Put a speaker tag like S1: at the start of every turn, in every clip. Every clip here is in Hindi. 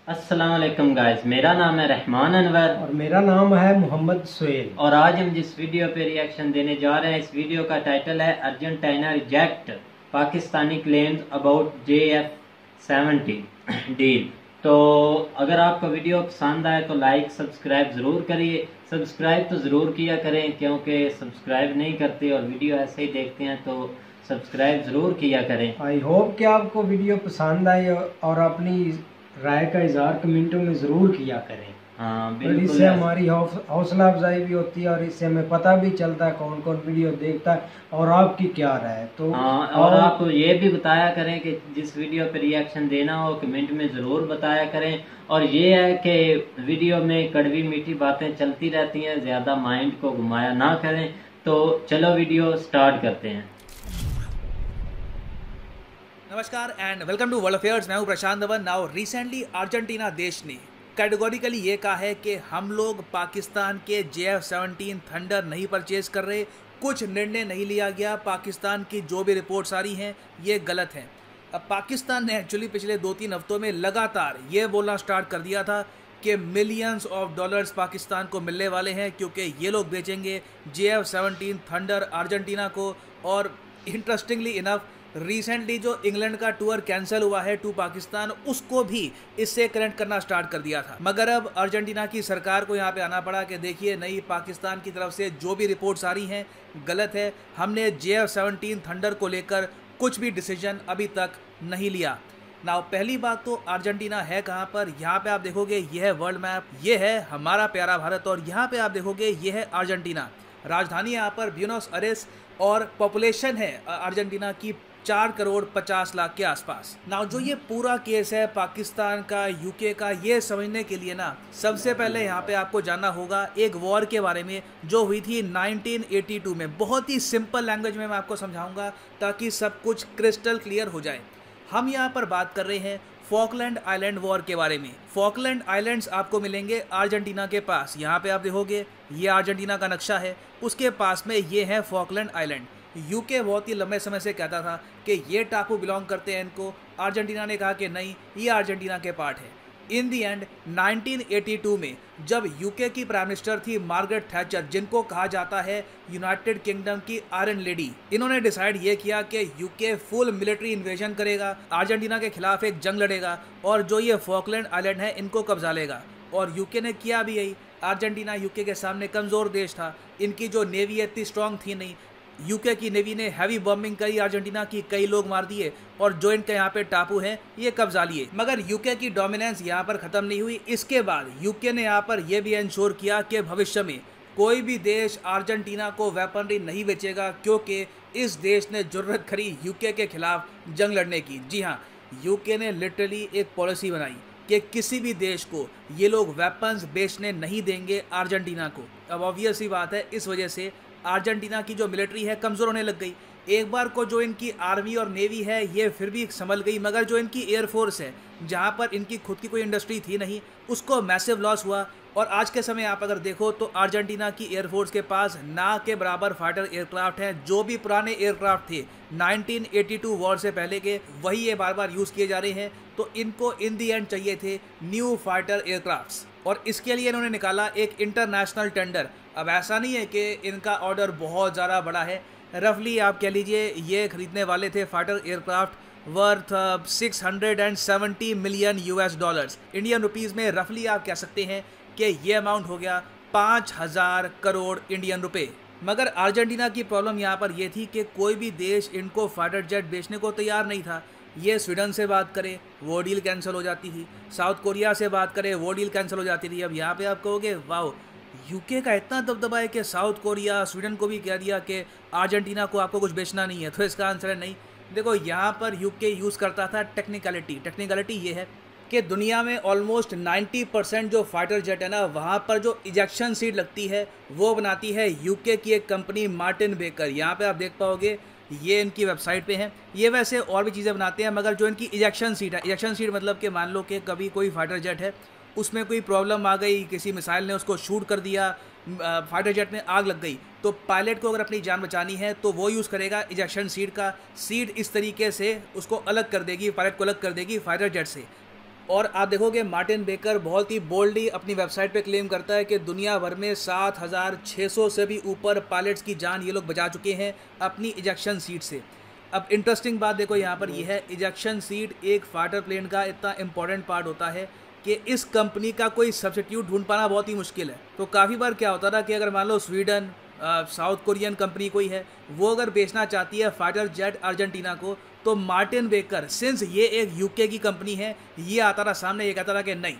S1: अस्सलाम वालेकुम गाइस, मेरा नाम है रहमान अनवर
S2: और मेरा नाम है मोहम्मद सुहेल।
S1: और आज हम जिस वीडियो पे रिएक्शन देने जा रहे हैं, इस वीडियो का टाइटल है Argentina reject Pakistani claims about JF-70 deal. तो अगर आपको वीडियो पसंद आए तो लाइक सब्सक्राइब ज़रूर करिए। सब्सक्राइब तो ज़रूर किया करें, क्योंकि सब्सक्राइब नहीं करते और वीडियो ऐसे ही देखते हैं, तो सब्सक्राइब ज़रूर किया करें।
S2: आई होप कि आपको वीडियो पसंद आई और अपनी राय का इजहार कमेंटों में ज़रूर किया करें।
S1: हाँ
S2: और
S1: बिल्कुल,
S2: इससे हमारी हौसला अफजाई भी होती है और इससे हमें पता भी चलता है कौन कौन वीडियो देखता है और आपकी क्या राय है। तो
S1: हाँ, और आप ये भी बताया करें कि जिस वीडियो पे रिएक्शन देना हो कमेंट में ज़रूर बताया करें। और ये है कि वीडियो में कड़वी मीठी बातें चलती रहती हैं, ज़्यादा माइंड को घुमाया ना करें। तो चलो वीडियो स्टार्ट करते हैं।
S3: नमस्कार and welcome to world affairs. मैं हूं Prashant Dhawan. Now recently Argentina देश ने कैटेगोरिकली ये कहा है कि हम लोग पाकिस्तान के JF-17 थंडर नहीं परचेज कर रहे। कुछ निर्णय नहीं लिया गया। पाकिस्तान की जो भी रिपोर्ट्स आ रही हैं ये गलत हैं। अब पाकिस्तान ने एक्चुअली पिछले 2-3 हफ्तों में लगातार ये बोलना स्टार्ट कर दिया था कि मिलियंस ऑफ डॉलर्स पाकिस्तान को मिलने वाले हैं, क्योंकि ये लोग बेचेंगे JF-17 थंडर अर्जेंटीना को। और इंटरेस्टिंगली इनफ रिसेंटली जो इंग्लैंड का टूर कैंसिल हुआ है टू पाकिस्तान, उसको भी इससे कनेक्ट करना स्टार्ट कर दिया था। मगर अब अर्जेंटीना की सरकार को यहाँ पे आना पड़ा कि देखिए नहीं, पाकिस्तान की तरफ से जो भी रिपोर्ट्स आ रही हैं गलत है। हमने JF-17 थंडर को लेकर कुछ भी डिसीजन अभी तक नहीं लिया। नाउ पहली बात तो अर्जेंटीना है कहाँ पर, यहाँ पे आप देखोगे ये है वर्ल्ड मैप, ये है हमारा प्यारा भारत, और यहाँ पे आप देखोगे ये है अर्जेंटीना। राजधानी यहाँ पर ब्यूनोस आयर्स और पॉपुलेशन है अर्जेंटीना की 4 करोड़ 50 लाख के आसपास। नाउ जो ये पूरा केस है पाकिस्तान का, यूके का, ये समझने के लिए ना सबसे पहले यहाँ पे आपको जानना होगा एक वॉर के बारे में जो हुई थी 1982 में। बहुत ही सिंपल लैंग्वेज में मैं आपको समझाऊंगा ताकि सब कुछ क्रिस्टल क्लियर हो जाए। हम यहाँ पर बात कर रहे हैं फॉकलैंड आइलैंड वॉर के बारे में। फॉकलैंड आइलैंड्स आपको मिलेंगे अर्जेंटीना के पास। यहाँ पे आप देखोगे ये अर्जेंटीना का नक्शा है, उसके पास में ये है फॉकलैंड आइलैंड। यूके बहुत ही लंबे समय से कहता था कि ये टापू बिलोंग करते हैं इनको। अर्जेंटीना ने कहा कि नहीं, ये अर्जेंटीना के पार्ट है। इन दी एंड 1982 में जब यूके की प्राइम मिनिस्टर थी मार्गरेट थैचर, जिनको कहा जाता है यूनाइटेड किंगडम की आयरन लेडी, इन्होंने डिसाइड ये किया कि यूके फुल मिलिट्री इन्वेजन करेगा, अर्जेंटीना के खिलाफ एक जंग लड़ेगा और जो ये फॉकलैंड आइलैंड है इनको कब्जा लेगा। और यूके ने किया भी यही। अर्जेंटीना यूके के सामने कमज़ोर देश था, इनकी जो नेवी इतनी स्ट्रांग थी नहीं। यूके की नेवी ने हैवी बॉम्बिंग करी अर्जेंटीना की, कई लोग मार दिए और जो इनके यहाँ पे टापू हैं ये कब्जा लिए। मगर यूके की डोमिनेंस यहाँ पर ख़त्म नहीं हुई। इसके बाद यूके ने यहाँ पर यह भी इंश्योर किया कि भविष्य में कोई भी देश अर्जेंटीना को वेपनरी नहीं बेचेगा, क्योंकि इस देश ने जरूरत करी यूके के खिलाफ जंग लड़ने की। जी हाँ, यूके ने लिटरली एक पॉलिसी बनाई कि किसी भी देश को ये लोग वेपन्स बेचने नहीं देंगे अर्जेंटीना को। अब ऑब्वियस ही बात है, इस वजह से अर्जेंटीना की जो मिलिट्री है कमज़ोर होने लग गई। एक बार को जो इनकी आर्मी और नेवी है ये फिर भी संभल गई, मगर जो इनकी एयरफोर्स है, जहाँ पर इनकी खुद की कोई इंडस्ट्री थी नहीं, उसको मैसिव लॉस हुआ। और आज के समय आप अगर देखो तो अर्जेंटीना की एयरफोर्स के पास ना के बराबर फाइटर एयरक्राफ्ट हैं। जो भी पुराने एयरक्राफ्ट थे 1982 वॉर से पहले के, वही ये बार बार यूज़ किए जा रहे हैं। तो इनको इन दी एंड चाहिए थे न्यू फाइटर एयरक्राफ्ट्स, और इसके लिए इन्होंने निकाला एक इंटरनेशनल टेंडर। अब ऐसा नहीं है कि इनका ऑर्डर बहुत ज़्यादा बड़ा है, रफली आप कह लीजिए ये खरीदने वाले थे fighter aircraft worth 670 million US dollars. Indian rupees में रफली आप कह सकते हैं कि ये अमाउंट हो गया 5000 करोड़ इंडियन रुपए। मगर अर्जेंटीना की प्रॉब्लम यहाँ पर यह थी कि कोई भी देश इनको फाइटर जेट बेचने को तैयार नहीं था। ये स्वीडन से बात करें वो डील कैंसिल हो जाती थी, साउथ कोरिया से बात करें वो डील कैंसिल हो जाती थी। अब यहाँ पे आप कहोगे वाह, यूके का इतना दबदबा है कि साउथ कोरिया स्वीडन को भी कह दिया कि अर्जेंटीना को आपको कुछ बेचना नहीं है। तो इसका आंसर है नहीं। देखो यहाँ पर यूके यूज़ करता था टेक्निकलिटी ये है कि दुनिया में ऑलमोस्ट 90% जो फाइटर जेट है ना, वहाँ पर जो इजेक्शन सीट लगती है वो बनाती है यूके की एक कंपनी मार्टिन बेकर। यहाँ पे आप देख पाओगे ये इनकी वेबसाइट पे है। ये वैसे और भी चीज़ें बनाते हैं, मगर जो इनकी इजेक्शन सीट है, इजेक्शन सीट मतलब कि मान लो कि कभी कोई फाइटर जेट है उसमें कोई प्रॉब्लम आ गई, किसी मिसाइल ने उसको शूट कर दिया, फाइटर जेट में आग लग गई, तो पायलट को अगर अपनी जान बचानी है तो वो यूज़ करेगा इजेक्शन सीट का। सीट इस तरीके से उसको अलग कर देगी, पायलट को अलग कर देगी फाइटर जेट से। और आप देखोगे मार्टिन बेकर बहुत ही बोल्डली अपनी वेबसाइट पे क्लेम करता है कि दुनिया भर में 7600 से भी ऊपर पायलट्स की जान ये लोग बचा चुके हैं अपनी इजेक्शन सीट से। अब इंटरेस्टिंग बात देखो यहाँ पर यह है, इजेक्शन सीट एक फाइटर प्लेन का इतना इंपॉर्टेंट पार्ट होता है कि इस कंपनी का कोई सब्स्टिट्यूट ढूंढ पाना बहुत ही मुश्किल है। तो काफ़ी बार क्या होता था कि अगर मान लो स्वीडन, साउथ कोरियन कंपनी कोई है, वो अगर बेचना चाहती है फाइटर जेट अर्जेंटीना को, तो मार्टिन बेकर, सिंस ये एक यूके की कंपनी है, ये आता था सामने, ये कहता था कि नहीं,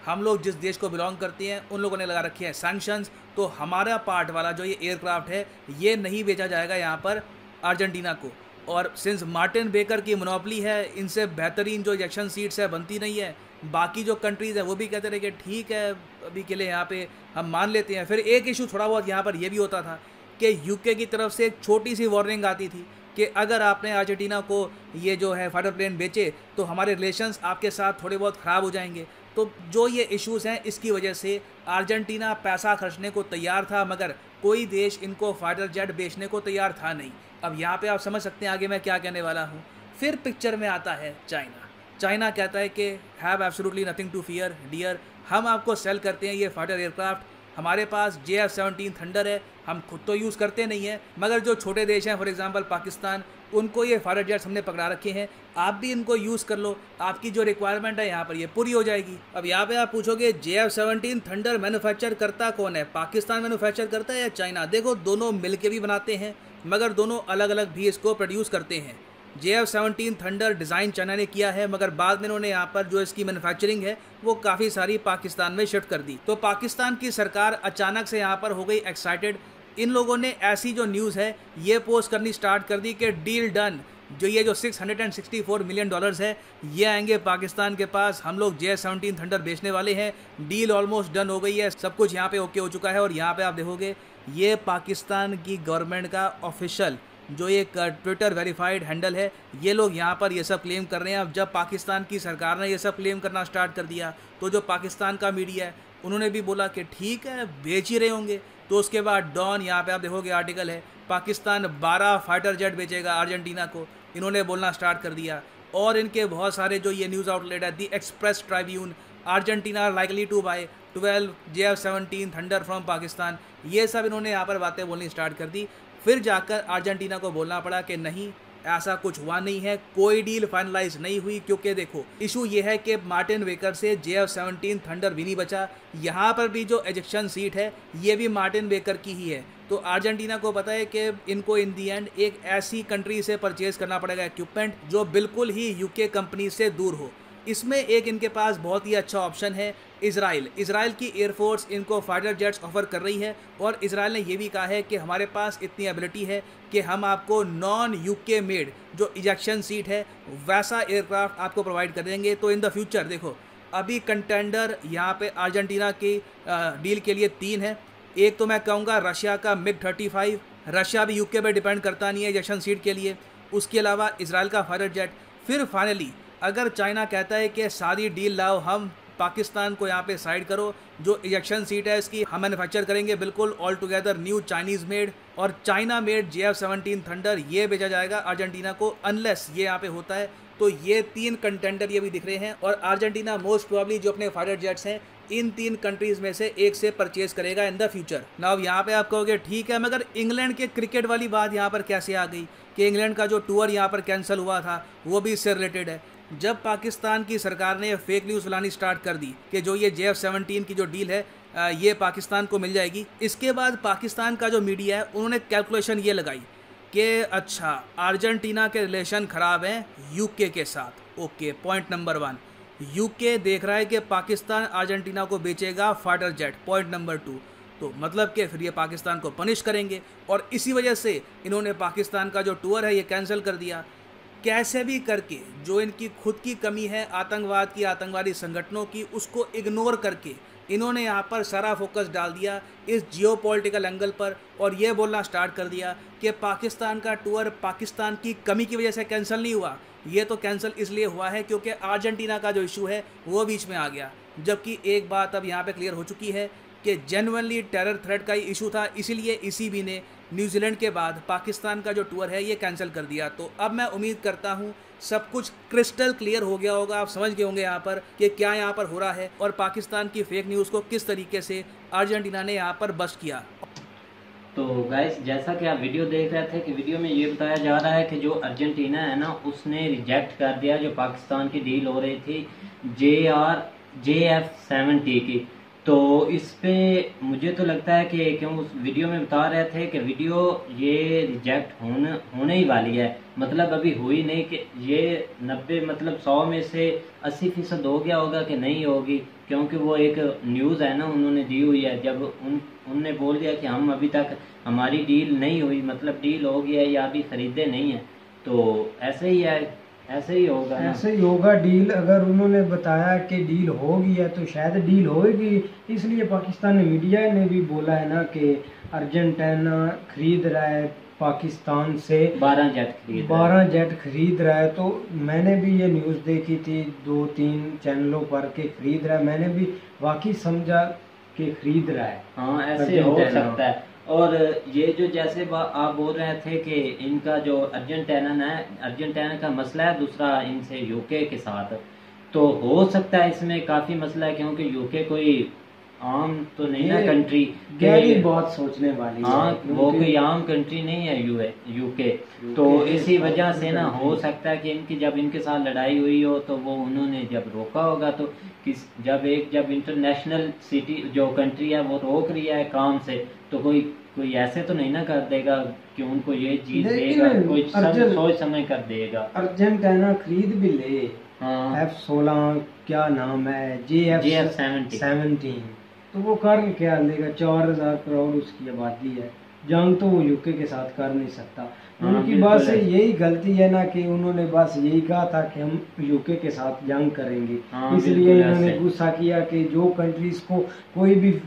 S3: हम लोग जिस देश को बिलोंग करते हैं उन लोगों ने लगा रखे हैं सैंक्शंस, तो हमारा पार्ट वाला जो ये एयरक्राफ्ट है ये नहीं बेचा जाएगा यहाँ पर अर्जेंटीना को। और सिंस मार्टिन बेकर की मोनोपोली है, इनसे बेहतरीन जो इजेक्शन सीट्स है बनती नहीं है। बाकी जो कंट्रीज़ है वो भी कहते रहे कि ठीक है अभी के लिए यहाँ पे हम मान लेते हैं। फिर एक इशू थोड़ा बहुत यहाँ पर ये भी होता था कि यूके की तरफ से एक छोटी सी वार्निंग आती थी कि अगर आपने अर्जेंटीना को ये जो है फाइटर प्लेन बेचे तो हमारे रिलेशंस आपके साथ थोड़े बहुत ख़राब हो जाएंगे। तो जो ये इश्यूज़ हैं इसकी वजह से अर्जेंटीना पैसा खर्चने को तैयार था, मगर कोई देश इनको फाइटर जेट बेचने को तैयार था नहीं। अब यहाँ पे आप समझ सकते हैं आगे मैं क्या कहने वाला हूँ। फिर पिक्चर में आता है चाइना। चाइना कहता है कि have absolutely nothing to fear dear, हम आपको सेल करते हैं ये फाइटर एयरक्राफ्ट, हमारे पास JF-17 थंडर है, हम खुद तो यूज़ करते नहीं हैं, मगर जो छोटे देश हैं फॉर एग्जांपल पाकिस्तान, उनको ये फाइटर जेट्स हमने पकड़ा रखे हैं, आप भी इनको यूज़ कर लो, आपकी जो रिक्वायरमेंट है यहाँ पर ये पूरी हो जाएगी। अब यहाँ पे आप पूछोगे JF-17 थंडर मैन्युफैक्चर करता कौन है, पाकिस्तान मैन्युफैक्चर करता है या चाइना? देखो दोनों मिल के भी बनाते हैं, मगर दोनों अलग अलग भी इसको प्रोड्यूस करते हैं। JF-17 थंडर डिज़ाइन चाइना ने किया है, मगर बाद में इन्होंने यहाँ पर जो इसकी मैन्युफैक्चरिंग है वो काफ़ी सारी पाकिस्तान में शिफ्ट कर दी। तो पाकिस्तान की सरकार अचानक से यहाँ पर हो गई एक्साइटेड। इन लोगों ने ऐसी जो न्यूज़ है ये पोस्ट करनी स्टार्ट कर दी कि डील डन, जो ये जो $664 मिलियन है ये आएंगे पाकिस्तान के पास, हम लोग JF-17 थंडर बेचने वाले हैं, डील ऑलमोस्ट डन हो गई है, सब कुछ यहाँ पे ओके हो चुका है। और यहाँ पे आप देखोगे ये पाकिस्तान की गवर्नमेंट का ऑफिशियल जो एक ट्विटर वेरीफाइड हैंडल है, ये लोग यहाँ पर ये सब क्लेम कर रहे हैं। अब जब पाकिस्तान की सरकार ने ये सब क्लेम करना स्टार्ट कर दिया तो जो पाकिस्तान का मीडिया है उन्होंने भी बोला कि ठीक है बेच ही रहे होंगे। तो उसके बाद डॉन, यहाँ पे आप देखोगे आर्टिकल है, पाकिस्तान 12 फाइटर जेट बेचेगा अर्जेंटीना को, इन्होंने बोलना स्टार्ट कर दिया। और इनके बहुत सारे जो ये न्यूज़ आउटलेट है, the Express Tribune, Argentina likely to buy 12 JF-17 Thunder from Pakistan, ये सब इन्होंने यहाँ पर बातें बोलनी स्टार्ट कर दी। फिर जाकर अर्जेंटीना को बोलना पड़ा कि नहीं ऐसा कुछ हुआ नहीं है, कोई डील फाइनलाइज नहीं हुई। क्योंकि देखो इशू ये है कि मार्टिन बेकर से JF-17 थंडर भी नहीं बचा, यहाँ पर भी जो एजेक्शन सीट है ये भी मार्टिन बेकर की ही है। तो अर्जेंटीना को पता है कि इनको इन दी एंड एक ऐसी कंट्री से परचेज करना पड़ेगा इक्विपमेंट जो बिल्कुल ही यूके कंपनी से दूर हो। इसमें एक इनके पास बहुत ही अच्छा ऑप्शन है इजराइल। इजराइल की एयरफोर्स इनको फाइटर जेट्स ऑफर कर रही है और इजराइल ने यह भी कहा है कि हमारे पास इतनी एबिलिटी है कि हम आपको नॉन यूके मेड जो इजेक्शन सीट है वैसा एयरक्राफ्ट आपको प्रोवाइड कर देंगे। तो इन द फ्यूचर देखो अभी कंटेंडर यहाँ पे अर्जेंटीना की डील के लिए 3 है। एक तो मैं कहूँगा रशिया का MiG-35, रशिया भी यूके पे डिपेंड करता नहीं है इजेक्शन सीट के लिए। उसके अलावा इजराइल का फाइटर जेट। फिर फाइनली अगर चाइना कहता है कि सारी डील लाओ, हम पाकिस्तान को यहाँ पे साइड करो, जो इजेक्शन सीट है इसकी हम मैन्युफैक्चर करेंगे बिल्कुल all together new Chinese made और चाइना मेड JF-17 थंडर ये बेचा जाएगा अर्जेंटीना को, अनलेस ये यहाँ पे होता है। तो ये 3 कंटेंडर ये भी दिख रहे हैं और अर्जेंटीना मोस्ट प्रोबेबली जो अपने फाइटर जेट्स हैं इन 3 कंट्रीज़ में से एक से परचेज करेगा इन द फ्यूचर। नाउ यहाँ पे आप कहोगे ठीक है, मगर इंग्लैंड के क्रिकेट वाली बात यहाँ पर कैसे आ गई कि इंग्लैंड का जो टूर यहाँ पर कैंसिल हुआ था वो भी इससे रिलेटेड है। जब पाकिस्तान की सरकार ने फेक न्यूज़ फैलानी स्टार्ट कर दी कि जो ये JF-17 की जो डील है ये पाकिस्तान को मिल जाएगी, इसके बाद पाकिस्तान का जो मीडिया है उन्होंने कैलकुलेशन ये लगाई कि अच्छा अर्जेंटीना के रिलेशन ख़राब हैं यूके के साथ। ओके, पॉइंट नंबर 1, यूके देख रहा है कि पाकिस्तान अर्जेंटीना को बेचेगा फाइटर जेट। पॉइंट नंबर 2, तो मतलब कि फिर ये पाकिस्तान को पनिश करेंगे और इसी वजह से इन्होंने पाकिस्तान का जो टूर है ये कैंसिल कर दिया। कैसे भी करके जो इनकी खुद की कमी है आतंकवाद की, आतंकवादी संगठनों की, उसको इग्नोर करके इन्होंने यहाँ पर सारा फोकस डाल दिया इस जियोपॉलिटिकल एंगल पर और ये बोलना स्टार्ट कर दिया कि पाकिस्तान का टूर पाकिस्तान की कमी की वजह से कैंसिल नहीं हुआ, ये तो कैंसिल इसलिए हुआ है क्योंकि अर्जेंटीना का जो इशू है वो बीच में आ गया। जबकि एक बात अब यहाँ पे क्लियर हो चुकी है कि जेन्युइनली टेरर थ्रेट का ही इशू था, इसीलिए ECB ने न्यूजीलैंड के बाद पाकिस्तान का जो टूर है ये कैंसिल कर दिया। तो अब मैं उम्मीद करता हूँ सब कुछ क्रिस्टल क्लियर हो गया होगा, आप समझ गए होंगे यहाँ पर कि क्या यहाँ पर हो रहा है और पाकिस्तान की फेक न्यूज़ को किस तरीके से अर्जेंटीना ने यहाँ पर बस्ट किया।
S1: तो गाइस, जैसा कि आप वीडियो देख रहे थे कि वीडियो में ये बताया जा रहा है कि जो अर्जेंटीना है ना, उसने रिजेक्ट कर दिया जो पाकिस्तान की डील हो रही थी JF70 की। तो इस पे मुझे तो लगता है कि क्यों उस वीडियो में बता रहे थे कि वीडियो ये रिजेक्ट होने ही वाली है, मतलब अभी हुई नहीं, कि ये 90 मतलब 100 में से 80% हो गया होगा कि नहीं होगी, क्योंकि वो एक न्यूज़ है ना उन्होंने दी हुई है। जब उनने बोल दिया कि हम अभी तक हमारी डील नहीं हुई, मतलब डील हो गया है या अभी खरीदे नहीं है, तो ऐसे ही है, ऐसे ही होगा ना?
S2: ऐसे ही होगा। डील अगर उन्होंने बताया कि डील होगी है तो शायद डील होगी, इसलिए पाकिस्तानी मीडिया ने भी बोला है ना कि अर्जेंटीना खरीद रहा है पाकिस्तान से
S1: 12 जेट
S2: खरीद रहा है। तो मैंने भी ये न्यूज़ देखी थी 2-3 चैनलों पर के खरीद रहा है, मैंने भी वाकई समझा कि खरीद रहा है।
S1: हाँ, ऐसे हो सकता है। और ये जो जैसे आप बोल रहे थे कि इनका जो अर्जेंटीना का मसला है दूसरा इनसे यूके के साथ, तो हो सकता है इसमें काफ़ी मसला है, क्योंकि यूके कोई आम तो नहीं है कंट्री,
S2: गहरी बहुत सोचने वाली।
S1: हाँ, वो कोई आम कंट्री नहीं है यूके। तो इसी वजह से ना हो सकता है कि इनकी जब इनके साथ लड़ाई हुई हो तो वो उन्होंने जब रोका होगा, तो जब इंटरनेशनल सिटी जो कंट्री है वो रोक रही है काम से, तो कोई ऐसे तो नहीं ना कर देगा कि उनको ये चीज देगा, कोई सोच समझ कर देगा।
S2: अर्जेंटीना खरीद भी ले। हाँ, F16 क्या नाम है, JF17, तो वो कर क्या लेगा? 4000 करोड़ उसकी आबादी है, जंग तो वो यूके के साथ कर नहीं सकता। उनकी बस यही गलती है ना कि उन्होंने बस यही कहा था कि हम यूके के साथ जंग करेंगे, इसलिए इन्होंने गुस्सा किया कि जो कंट्रीज को कोई भी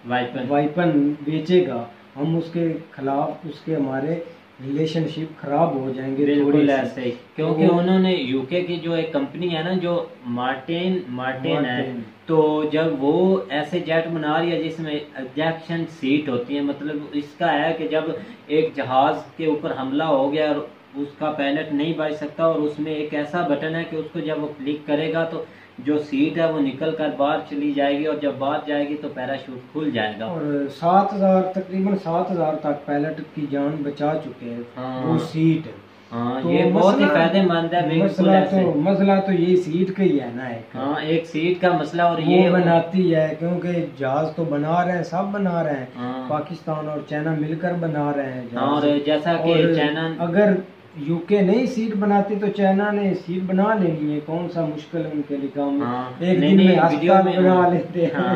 S2: वाइपन बेचेगा हम उसके खिलाफ, उसके हमारे रिलेशनशिप खराब हो जाएंगे।
S1: बिल्कुल ऐसे ही, क्योंकि उन्होंने यूके की जो एक कंपनी है ना जो मार्टिन है, तो जब वो ऐसे जेट बना रही है जिसमें एजेक्शन सीट होती है, मतलब इसका है कि जब एक जहाज के ऊपर हमला हो गया और उसका पायलट नहीं बच सकता, और उसमें एक ऐसा बटन है कि उसको जब वो क्लिक करेगा तो जो सीट है वो निकल कर बाहर चली जाएगी, और जब बाहर जाएगी तो पैराशूट खुल जाएगा। और
S2: तकरीबन 7000 तक पायलट की जान बचा चुके हैं। हाँ, वो सीट।
S1: हाँ, तो ये बहुत ही फायदेमंद है।
S2: मसला तो ये सीट का ही है ना एक।
S1: हाँ, एक सीट का मसला, और
S2: ये बनाती है क्योंकि जहाज तो बना रहे हैं, सब बना रहे हैं।
S1: हाँ,
S2: पाकिस्तान और चाइना मिलकर बना रहे हैं जहाज।
S1: और जैसा कि चाइना अगर
S2: यूके नहीं सीट बनाती तो चाइना ने सीट बना लेनी है, कौन सा मुश्किल है उनके लिए काम।
S1: हाँ,
S2: एक दिन में अस्पताल बना लेते हैं।
S1: हाँ,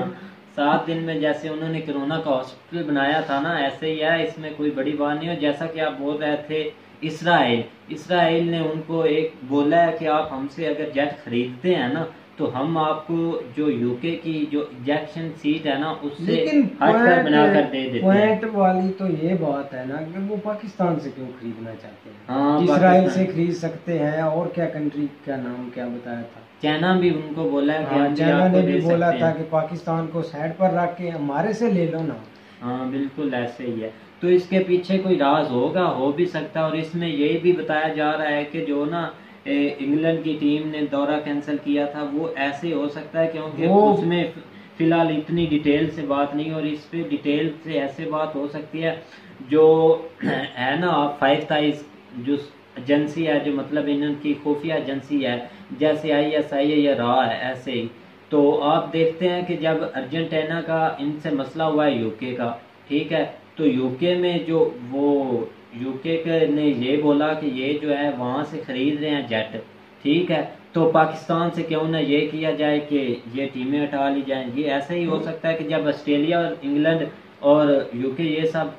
S1: 7 दिन में जैसे उन्होंने कोरोना का हॉस्पिटल बनाया था ना, ऐसे ही है, इसमें कोई बड़ी बात नहीं हो। जैसा कि आप बोल रहे थे इसराइल ने उनको एक बोला है कि आप हमसे अगर जेट खरीदते हैं ना तो हम आपको जो यूके की जो इजेक्शन सीट है ना उससे हटकर बनाकर दे देते हैं।
S2: पॉइंट वाली तो ये बात है ना कि वो पाकिस्तान से क्यों खरीदना चाहते हैं? हाँ, इसराइल से खरीद सकते हैं। और क्या कंट्री का नाम क्या बताया था?
S1: चाइना भी उनको बोला है कि
S2: चाइना ने भी बोला था कि पाकिस्तान को साइड पर रख के हमारे से ले लो ना।
S1: हाँ, बिल्कुल ऐसे ही है। तो इसके पीछे कोई राज होगा, हो भी सकता है। और इसमें ये भी बताया जा रहा है कि जो ना इंग्लैंड की टीम ने दौरा कैंसिल किया था वो ऐसे हो सकता है क्योंकि उसमें फिलहाल इतनी डिटेल से बात नहीं, और इस पे डिटेल से ऐसे बात हो सकती है जो है ना 5 आइज जो एजेंसी है, जो मतलब इनकी खुफिया एजेंसी है, जैसे ISI या रहा है ऐसे ही। तो आप देखते हैं कि जब अर्जेंटीना का इनसे मसला हुआ है यूके का, ठीक है, तो यूके में जो वो यूके ने ये बोला कि ये जो है वहाँ से खरीद रहे हैं जेट, ठीक है, तो पाकिस्तान से क्यों ना ये किया जाए कि ये टीमें हटा ली जाएं। ये ऐसे ही हो सकता है कि जब ऑस्ट्रेलिया और इंग्लैंड और यूके ये सब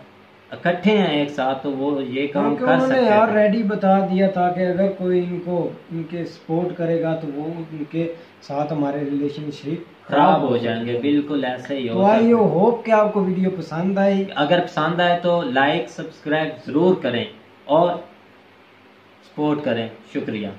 S1: इकट्ठे हैं एक साथ तो वो ये काम कर सकते हैं।
S2: यार रेडी बता दिया था कि अगर कोई इनके सपोर्ट करेगा तो वो उनके साथ हमारे रिलेशनशिप
S1: खराब हो जाएंगे। बिल्कुल ऐसे ही
S2: हो। आई होप कि आपको वीडियो पसंद आई।
S1: अगर पसंद आए तो लाइक सब्सक्राइब जरूर करें और सपोर्ट करें। शुक्रिया।